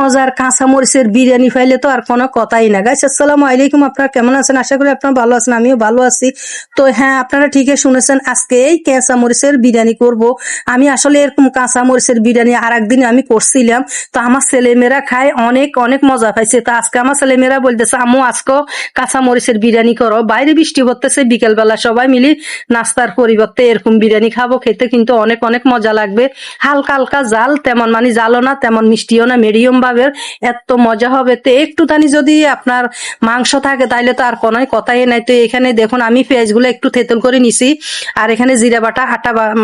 মজার কাঁচা মরিচের বিরিয়ানি পাইলে তো আর কোনো কথাই না। গাইস আসসালামু আলাইকুম, আপনারা কেমন আছেন? আশা করি আপনারা ভালো আছেন, আমিও ভালো আছি। তো হ্যাঁ, আপনারা ঠিকই শুনেছেন, আজকে এই কাঁচা মরিচের বিরিয়ানি করব। আমি আসলে এরকম কাঁচা মরিচের বিরিয়ানি আর একদিন আমি করছিলাম, তো আমার ছেলেমেয়েরা খায় অনেক অনেক মজা পাইছে। তো আজকে আমার ছেলেমেয়েরা বলতেছে আম্মু আজকেও কাঁচা মরিচের বিরিয়ানি করো। বাইরে বৃষ্টি পড়তেছে, বিকেলবেলা সবাই মিলে নাস্তার পরিবর্তে এরকম বিরিয়ানি খাবো, খেতে কিন্তু অনেক অনেক মজা লাগবে। হালকা হালকা জাল, তেমন মানে জালও না তেমন মিষ্টিও না, মিডিয়াম ভাবের, এত মজা হবে। তো একটুখানি যদি আপনার মাংস থাকে তাহলে তো আর কোনো কথাই নাই। তো এখানে দেখুন আমি পেঁয়াজগুলো একটু থেতল করে নিছি, আর এখানে জিরা বাটা,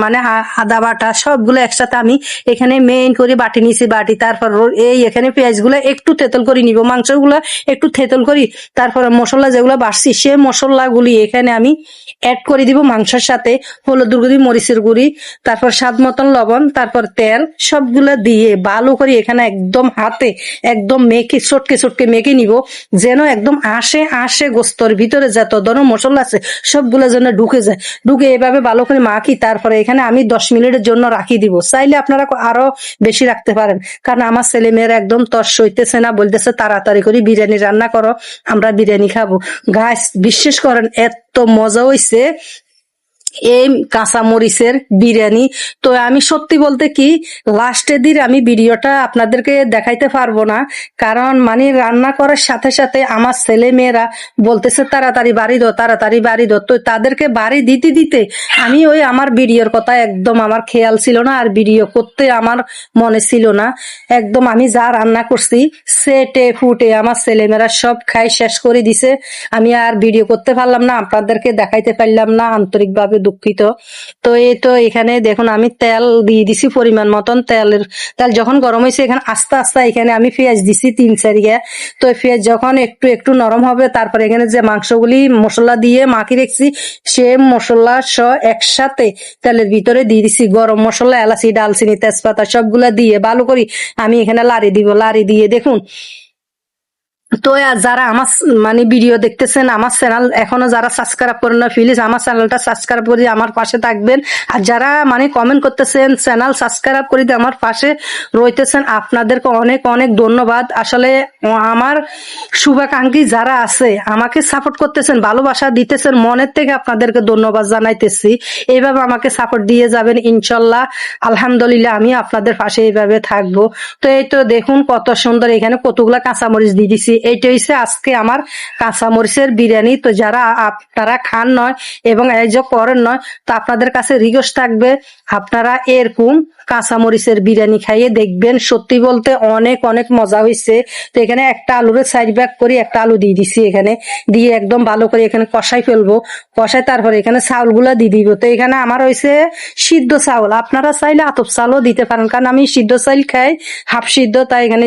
মানে আদা বাটা সবগুলো একসাথে আমি এখানে মেইন করে বাটি নিছি। বাটি তারপর এই এখানে পেঁয়াজগুলো একটু থেতল করে নিব, মাংসগুলো একটু থেতল করি, তারপরে মশলা যেগুলো বাড়ছি সে মশলাগুলি এখানে আমি অ্যাড করে দিব মাংসের সাথে। হলুদ গুঁড়ি, মরিচের গুঁড়ি, তারপর স্বাদ মতন লবণ, তারপর তেল, সবগুলো দিয়ে ভালো করে এখানে একদম হাতে একদম মেখে চটকে চটকে মেখে নিব, যেন একদম আসে আসে গোস্তর ভিতরে যত ধরনের মশলা আছে সবগুলো যেন ঢুকে যায়। ঢুকে এভাবে ভালো করে মাখি, তারপরে এখানে আমি 10 মিনিটের জন্য রাখি দিব। চাইলে আপনারা আরো বেশি রাখতে পারেন, কারণ আমার ছেলে মেয়েরা একদম তর্স হইতেছে না, বলতেছে তাড়াতাড়ি করে বিরিয়ানি রান্না করো, আমরা বিরিয়ানি খাবো। গাছ বিশ্বাস করেন এত মজা হইছে এই কাঁচা মরিচের বিরিয়ানি। তো আমি সত্যি বলতে কি লাস্টের দিন আমি ভিডিওটা আপনাদেরকে দেখাইতে পারবো না, কারণ মানে রান্না করার সাথে সাথে আমার ছেলে মেয়েরা বলতেছে তাড়াতাড়ি বাড়ি দাও, তাড়াতাড়ি বাড়ি দাও। তো তাদেরকে বাড়ি দিতে দিতে আমি ওই আমার ভিডিওর কথা একদম আমার খেয়াল ছিল না, আর ভিডিও করতে আমার মনে ছিল না। একদম আমি যা রান্না করছি সেটে ফুটে আমার ছেলেমেয়েরা সব খাই শেষ করে দিছে। আমি আর ভিডিও করতে পারলাম না, আপনাদেরকে দেখাইতে পারলাম না, আন্তরিকভাবে দুঃখিত। তো এই তো এখানে দেখুন আমি তেল দিয়ে দিছি পরিমাণ মতন। তেল যখন গরম হয়েছে এখানে আস্তে আস্তে এখানে আমি পেঁয়াজ দিছি 3-4 তো পেঁয়াজ যখন একটু একটু নরম হবে, তারপর এখানে যে মাংসগুলি মশলা দিয়ে মাখি রেখেছি সে মশলা সহ একসাথে তেলের ভিতরে দিয়ে দিছি। গরম মশলা, এলাচি, ডালচিনি, তেজপাতা সবগুলা দিয়ে ভালো করি আমি এখানে লাড়ি দিব। লাড়ি দিয়ে দেখুন, তো যারা আমার মানে ভিডিও দেখতেছেন, আমার চ্যানেল এখনো যারা সাবস্ক্রাইব করেন না, প্লিজ আমার চ্যানেলটা সাবস্ক্রাইব করে আমার পাশে থাকবেন। আর যারা মানে কমেন্ট করতেছেন চ্যানেল সাবস্ক্রাইব করে দিয়ে আমার পাশে রইতেছেন, আপনাদেরকে অনেক অনেক ধন্যবাদ। আসলে আমার শুভাকাঙ্ক্ষী যারা আছে আমাকে সাপোর্ট করতেছেন, ভালোবাসা দিতেছেন, মনের থেকে আপনাদেরকে ধন্যবাদ জানাইতেছি। এইভাবে আমাকে সাপোর্ট দিয়ে যাবেন ইনশাল্লাহ। আলহামদুলিল্লাহ আমি আপনাদের পাশে এইভাবে থাকবো। তো এই তো দেখুন কত সুন্দর, এখানে কতগুলা কাঁচামরিচ দিয়ে দিছি। এইটা হচ্ছে আজকে আমার কাঁচামরিচের বিরিয়ানি। তো যারা আপনারা খান নয় এবং এই যে করেন নয়, তো আপনাদের কাছে রিকোয়েস্ট থাকবে আপনারা এরকম কাঁচামরিচের বিরিয়ানি খাইয়ে দেখবেন। সত্যি বলতে অনেক অনেক মজা হয়েছে। তো এখানে একটা আলুরে 4 ভাগ করে একটা আলু দিয়ে দিছি, এখানে দিয়ে একদম ভালো করে এখানে কষাই ফেলবো। কষাই তারপরে এখানে চাউলগুলা দিয়ে দিব। তো এখানে আমার হয়েছে সিদ্ধ চাউল, আপনারা চাইলে আতপ চালও দিতে পারেন, কারণ আমি সিদ্ধ চাউল খাই হাফ সিদ্ধ, তাই এখানে